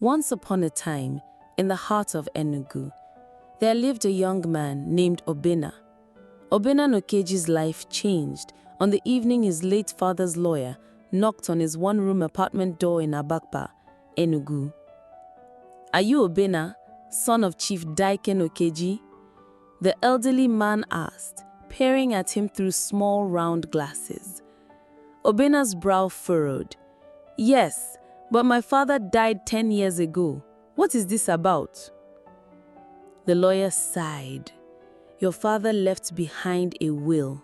Once upon a time, in the heart of Enugu, there lived a young man named Obinna. Obinna Nokeji's life changed on the evening his late father's lawyer knocked on his one-room apartment door in Abakpa, Enugu. "Are you Obinna, son of Chief Daike Nokeji?" the elderly man asked, peering at him through small round glasses. Obinna's brow furrowed. "Yes, but my father died 10 years ago. What is this about?" The lawyer sighed. "Your father left behind a will,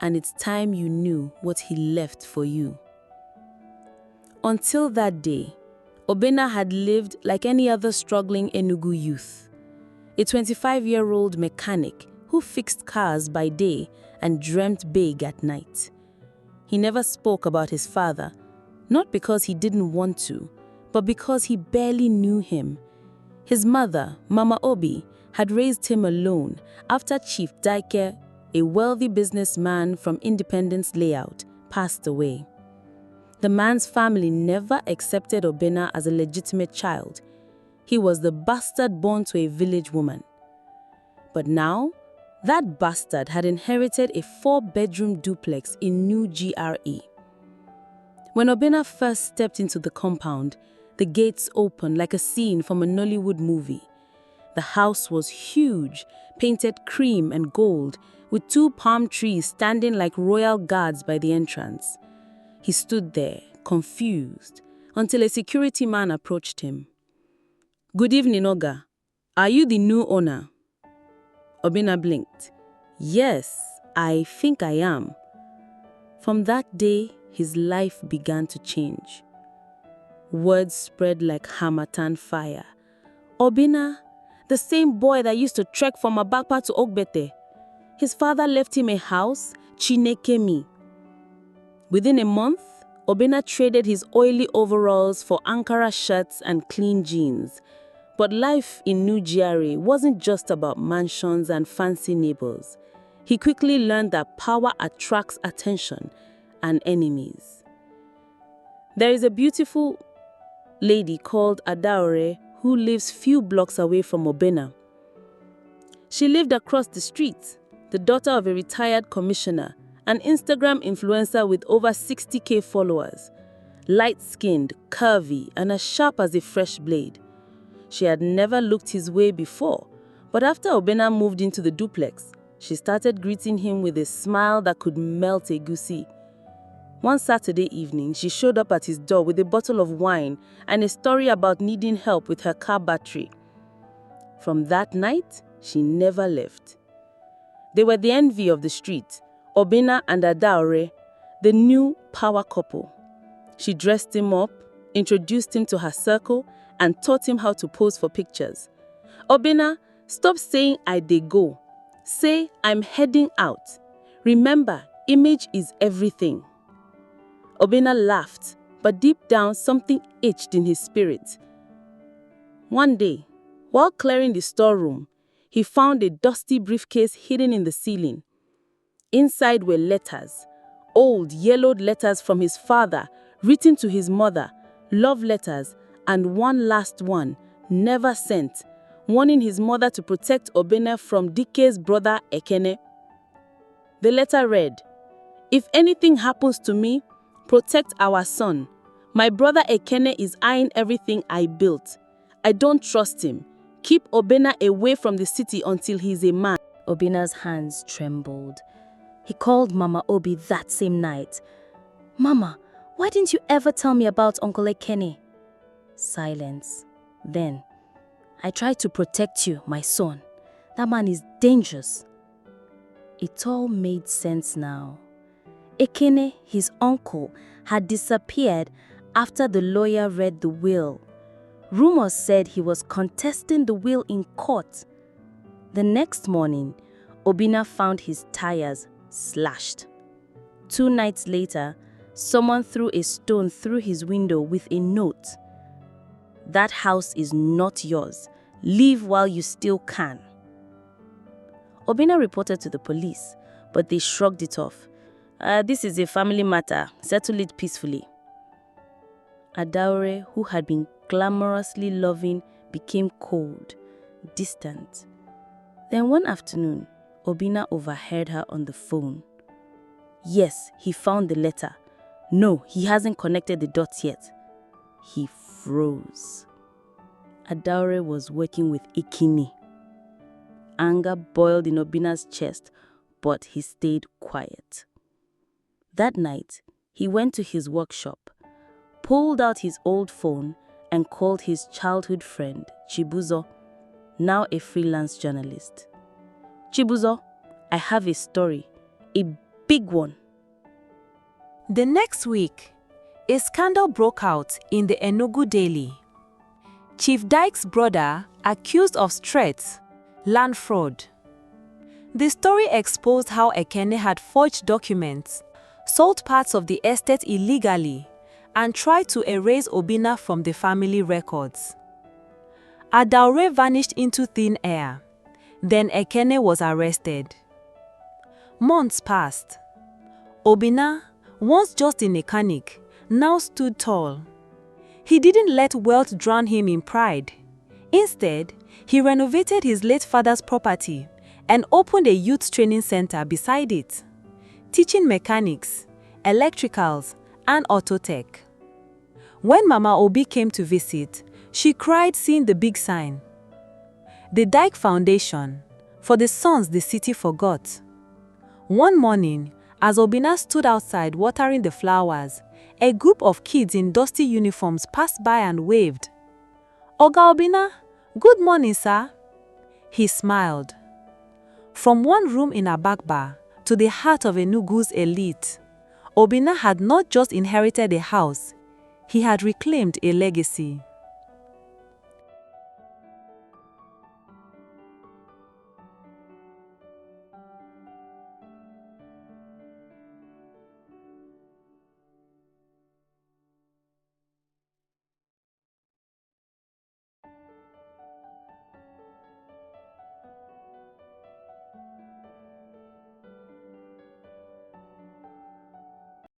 and it's time you knew what he left for you." Until that day, Obinna had lived like any other struggling Enugu youth. A 25-year-old mechanic who fixed cars by day and dreamt big at night. He never spoke about his father, not because he didn't want to, but because he barely knew him. His mother, Mama Obi, had raised him alone after Chief Daike, a wealthy businessman from Independence Layout, passed away. The man's family never accepted Obinna as a legitimate child. He was the bastard born to a village woman. But now, that bastard had inherited a 4-bedroom duplex in New GRE. When Obinna first stepped into the compound, the gates opened like a scene from a Nollywood movie. The house was huge, painted cream and gold, with 2 palm trees standing like royal guards by the entrance. He stood there, confused, until a security man approached him. "Good evening, Oga. Are you the new owner?" Obinna blinked. "Yes, I think I am." From that day, his life began to change. Words spread like harmattan fire. Obinna, the same boy that used to trek from Abakpa to Ogbete. His father left him a house, Chinekemi. Within a month, Obinna traded his oily overalls for Ankara shirts and clean jeans. But life in New GRA wasn't just about mansions and fancy neighbors. He quickly learned that power attracts attention and enemies. There is a beautiful lady called Adaore who lives few blocks away from Obinna. She lived across the street, the daughter of a retired commissioner, an Instagram influencer with over 60K followers, light-skinned, curvy, and as sharp as a fresh blade. She had never looked his way before, but after Obinna moved into the duplex, she started greeting him with a smile that could melt a goosey. One Saturday evening, she showed up at his door with a bottle of wine and a story about needing help with her car battery. From that night, she never left. They were the envy of the street, Obinna and Adaore, the new power couple. She dressed him up, introduced him to her circle, and taught him how to pose for pictures. "Obinna, stop saying I dey go. Say I'm heading out. Remember, image is everything." Obinna laughed, but deep down something itched in his spirit. One day, while clearing the storeroom, he found a dusty briefcase hidden in the ceiling. Inside were letters, old yellowed letters from his father, written to his mother, love letters, and one last one, never sent, warning his mother to protect Obinna from Dike's brother Ekene. The letter read, "If anything happens to me, protect our son. My brother Ekene is eyeing everything I built. I don't trust him. Keep Obinna away from the city until he's a man." Obinna's hands trembled. He called Mama Obi that same night. "Mama, why didn't you ever tell me about Uncle Ekene?" Silence. Then, "I tried to protect you, my son. That man is dangerous." It all made sense now. Ekene, his uncle, had disappeared after the lawyer read the will. Rumors said he was contesting the will in court. The next morning, Obinna found his tires slashed. 2 nights later, someone threw a stone through his window with a note. "That house is not yours. Leave while you still can." Obinna reported to the police, but they shrugged it off. "This is a family matter. Settle it peacefully." Adaore, who had been glamorously loving, became cold, distant. Then one afternoon, Obinna overheard her on the phone. Yes, he found the letter. No, he hasn't connected the dots yet. He froze. Adaure was working with Ikini. Anger boiled in Obinna's chest, but he stayed quiet. That night, he went to his workshop, pulled out his old phone, and called his childhood friend, Chibuzo, now a freelance journalist. Chibuzo, I have a story, a big one. The next week, a scandal broke out in the Enugu Daily. Chief Dyke's brother accused of threats, land fraud. The story exposed how Ekene had forged documents, sold parts of the estate illegally, and tried to erase Obinna from the family records. Adaure vanished into thin air. Then Ekene was arrested. Months passed. Obinna, once just a mechanic, now stood tall. He didn't let wealth drown him in pride. Instead, he renovated his late father's property and opened a youth training center beside it, teaching mechanics, electricals, and auto tech. When Mama Obi came to visit, she cried seeing the big sign. The Dyke Foundation, for the sons the city forgot. One morning, as Obinna stood outside watering the flowers, a group of kids in dusty uniforms passed by and waved. "Oga Obinna, good morning, sir." He smiled. From one room in Abakba to the heart of Enugu's elite, Obinna had not just inherited a house, he had reclaimed a legacy.